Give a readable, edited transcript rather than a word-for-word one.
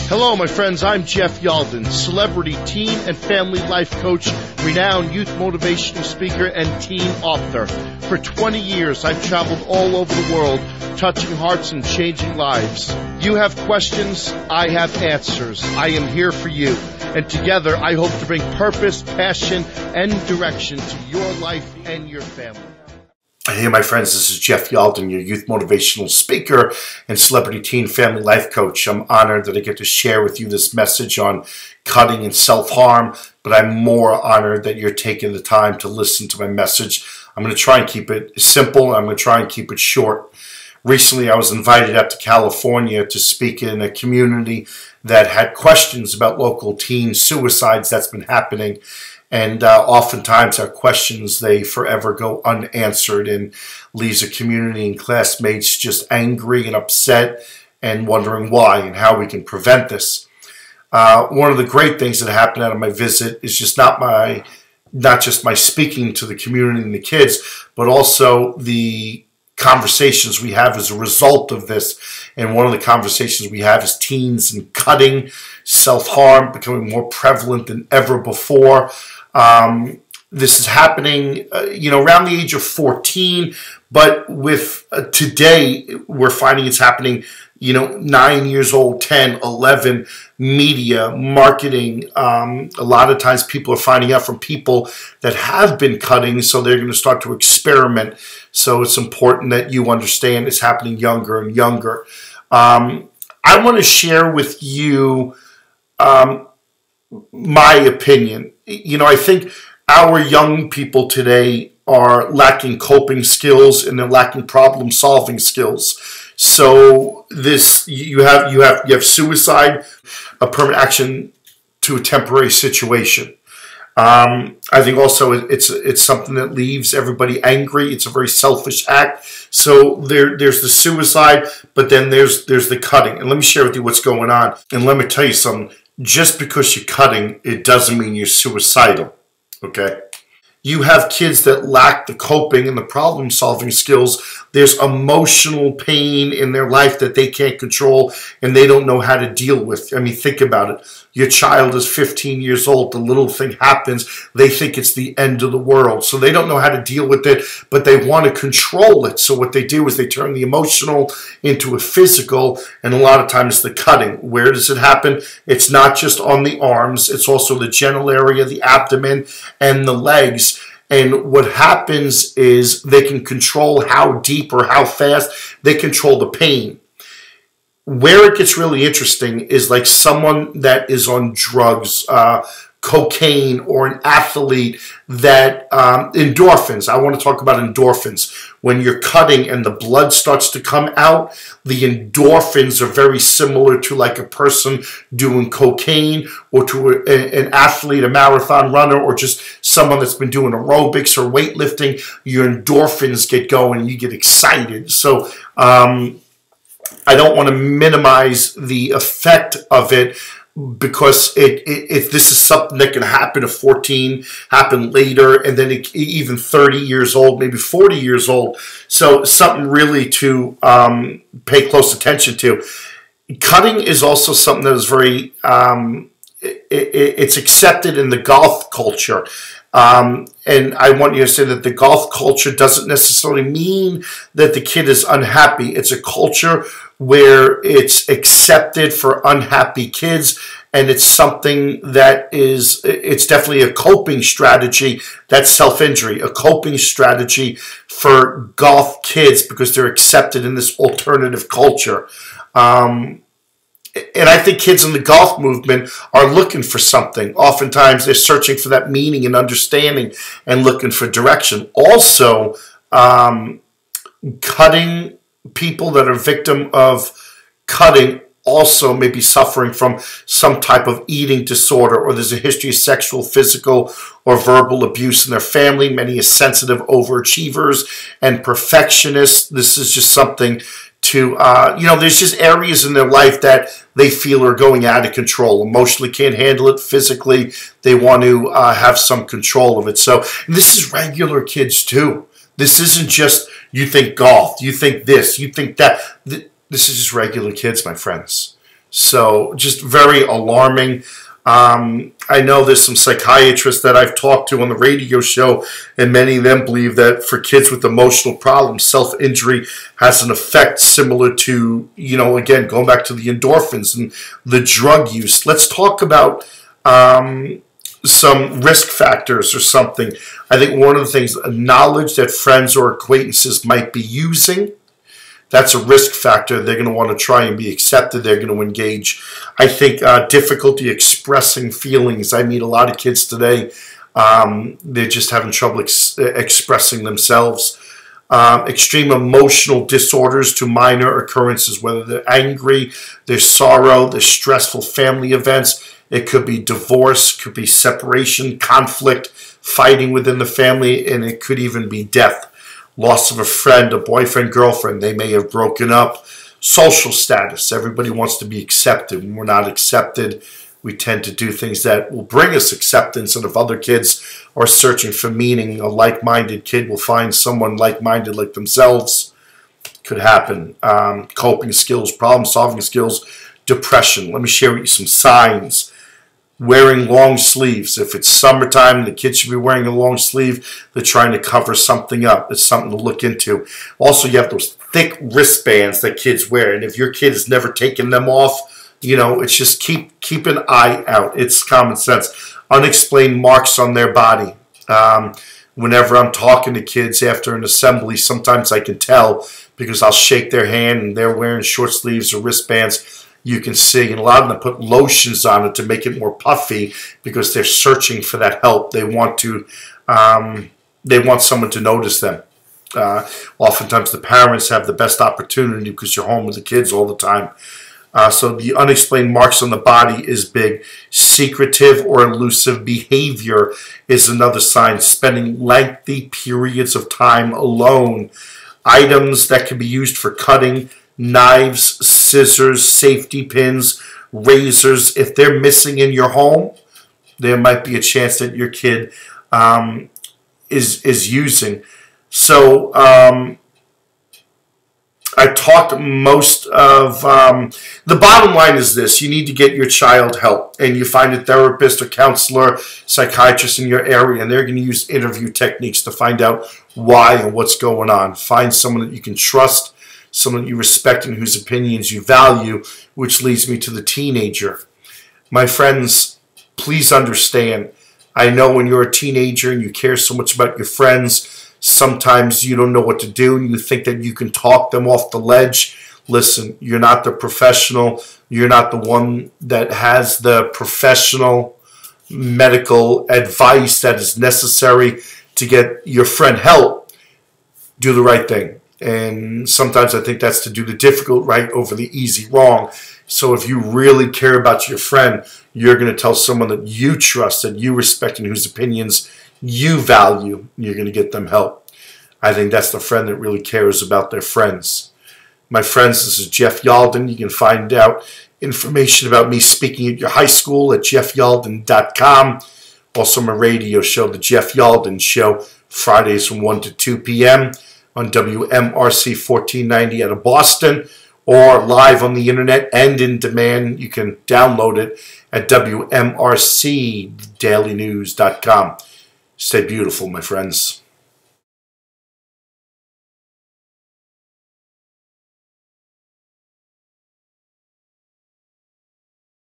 Hello, my friends. I'm Jeff Yalden, celebrity teen and family life coach, renowned youth motivational speaker, and teen author. For 20 years, I've traveled all over the world, touching hearts and changing lives. You have questions, I have answers. I am here for you. And together, I hope to bring purpose, passion, and direction to your life and your family. Hey, my friends, this is Jeff Yalden, your youth motivational speaker and celebrity teen family life coach. I'm honored that I get to share with you this message on cutting and self-harm, but I'm more honored that you're taking the time to listen to my message. I'm going to try and keep it simple. I'm going to try and keep it short. Recently, I was invited up to California to speak in a community that had questions about local teen suicides that's been happening. And oftentimes our questions, they forever go unanswered and leaves a community and classmates just angry and upset and wondering why and how we can prevent this. One of the great things that happened out of my visit is just not just my speaking to the community and the kids, but also the conversations we have as a result of this. And one of the conversations we have is teens and cutting, self-harm becoming more prevalent than ever before. This is happening, around the age of 14, but with today, we're finding it's happening, 9 years old, 10, 11, media, marketing. A lot of times people are finding out from people that have been cutting, so they're going to start to experiment. So it's important that you understand it's happening younger and younger. I want to share with you my opinion. I think our young people today are lacking coping skills and they're lacking problem-solving skills. So you have suicide, a permanent action to a temporary situation. I think also it's something that leaves everybody angry. It's a very selfish act. So there's the suicide, but then there's the cutting. And let me share with you what's going on. And let me tell you something. Just because you're cutting, it doesn't mean you're suicidal, okay? You have kids that lack the coping and the problem-solving skills. There's emotional pain in their life that they can't control and they don't know how to deal with. I mean, think about it. Your child is 15 years old. The little thing happens. They think it's the end of the world. So they don't know how to deal with it, but they want to control it. So what they do is they turn the emotional into a physical, and a lot of times the cutting. Where does it happen? It's not just on the arms. It's also the genital area, the abdomen, and the legs. And what happens is they can control how deep or how fast they control the pain. Where it gets really interesting is like someone that is on drugs, cocaine, or an athlete that endorphins. I want to talk about endorphins. When you're cutting and the blood starts to come out, the endorphins are very similar to like a person doing cocaine or to an athlete, a marathon runner, or just someone that's been doing aerobics or weightlifting. Your endorphins get going and you get excited. So I don't want to minimize the effect of it, because if this is something that can happen at 14, happen later, and then even 30 years old, maybe 40 years old. So something really to pay close attention to. Cutting is also something that is very, it's accepted in the golf culture. And I want you to say that the golf culture doesn't necessarily mean that the kid is unhappy. It's a culture where it's accepted for unhappy kids, and it's something that it's definitely a coping strategy. That's self-injury, a coping strategy for golf kids because they're accepted in this alternative culture. And I think kids in the golf movement are looking for something. Oftentimes, they're searching for that meaning and understanding and looking for direction. Also, cutting, people that are victim of cutting also may be suffering from some type of eating disorder, or there's a history of sexual, physical, or verbal abuse in their family. Many are sensitive overachievers and perfectionists. This is just something to, there's just areas in their life that they feel are going out of control. Emotionally can't handle it. Physically, they want to have some control of it. So this is regular kids too. This isn't just, you think golf, you think this, you think that. This is just regular kids, my friends. So just very alarming. I know there's some psychiatrists that I've talked to on the radio show, and many of them believe that for kids with emotional problems, self-injury has an effect similar to, again, going back to the endorphins and the drug use. Let's talk about some risk factors or something. I think one of the things, knowledge that friends or acquaintances might be using, that's a risk factor. They're going to want to try and be accepted. They're going to engage. I think difficulty expressing feelings. I meet a lot of kids today. They're just having trouble expressing themselves. Extreme emotional disorders to minor occurrences, whether they're angry, there's sorrow, there's stressful family events. It could be divorce, could be separation, conflict, fighting within the family, and it could even be death. Loss of a friend, a boyfriend, girlfriend, they may have broken up. Social status, everybody wants to be accepted. When we're not accepted, we tend to do things that will bring us acceptance. And if other kids are searching for meaning, a like-minded kid will find someone like-minded like themselves. Could happen. Coping skills, problem-solving skills, depression. Let me share with you some signs. Wearing long sleeves. If it's summertime, the kids should be wearing a long sleeve. They're trying to cover something up. It's something to look into. Also, you have those thick wristbands that kids wear. And if your kid has never taken them off, it's just keep an eye out. It's common sense. Unexplained marks on their body. Whenever I'm talking to kids after an assembly, sometimes I can tell because I'll shake their hand and they're wearing short sleeves or wristbands. You can see, and a lot of them put lotions on it to make it more puffy because they're searching for that help. They want someone to notice them. Oftentimes the parents have the best opportunity because you're home with the kids all the time. So the unexplained marks on the body is big. Secretive or elusive behavior is another sign. Spending lengthy periods of time alone. Items that can be used for cutting, knives, scissors, safety pins, razors. If they're missing in your home, there might be a chance that your kid is using. So I talked most of the bottom line is this: you need to get your child help, and you find a therapist or counselor, psychiatrist in your area, and they're going to use interview techniques to find out why and what's going on. Find someone that you can trust, someone you respect and whose opinions you value, which leads me to the teenager. My friends, please understand, I know when you're a teenager and you care so much about your friends, sometimes you don't know what to do and you think that you can talk them off the ledge. Listen, you're not the professional. You're not the one that has the professional medical advice that is necessary to get your friend help. Do the right thing. And sometimes I think that's to do the difficult right over the easy wrong. So if you really care about your friend, you're going to tell someone that you trust, that you respect, and whose opinions you value. You're going to get them help. I think that's the friend that really cares about their friends. My friends, this is Jeff Yalden. You can find out information about me speaking at your high school at jeffyalden.com. Also my radio show, The Jeff Yalden Show, Fridays from 1 to 2 p.m. on WMRC 1490 out of Boston, or live on the internet and in demand. You can download it at WMRCdailynews.com. Stay beautiful, my friends.